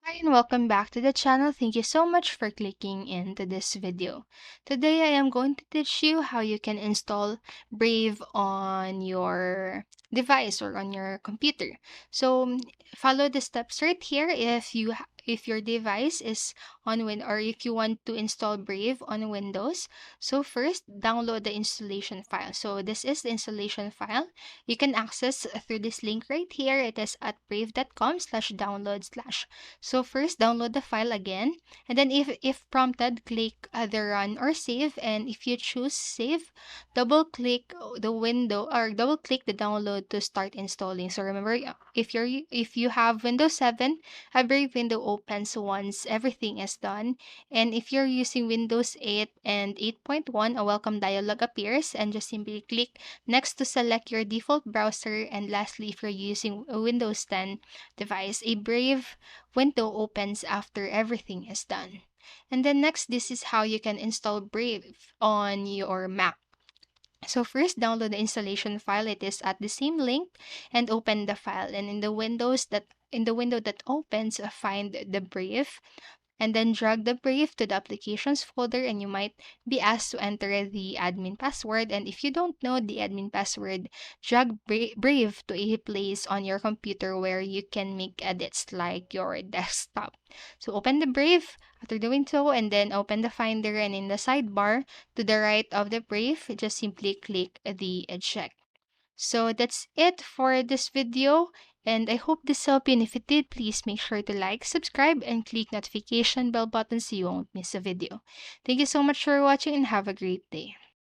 Hi and welcome back to the channel. Thank you so much for clicking into this video. Today I am going to teach you how you can install Brave on your device or on your computer. Follow the steps right here if your device is on Win or if you want to install Brave on Windows. So first, download the installation file. So this is the installation file. You can access through this link right here. It is at brave.com/download/ So first, download the file again, and then if prompted, click either run or save. And if you choose save, double click the window or double click the download to start installing. So remember, if you have Windows 7, a Brave window opens once everything is done. And if you're using Windows 8 and 8.1, a welcome dialog appears, and just simply click next to select your default browser. And lastly, if you're using a Windows 10 device, a Brave window opens after everything is done. And then next, this is how you can install Brave on your Mac. So first, download the installation file. It is at the same link, and open the file. And in the window that opens, find the Brave, and then drag the Brave to the applications folder, and you might be asked to enter the admin password. And if you don't know the admin password, drag Brave to a place on your computer where you can make edits like your desktop. So open the Brave after doing so, and then open the Finder, and in the sidebar to the right of the Brave, just simply click the eject. So that's it for this video, and I hope this helped you. And if it did, please make sure to like, subscribe, and click notification bell button so you won't miss a video. Thank you so much for watching and have a great day.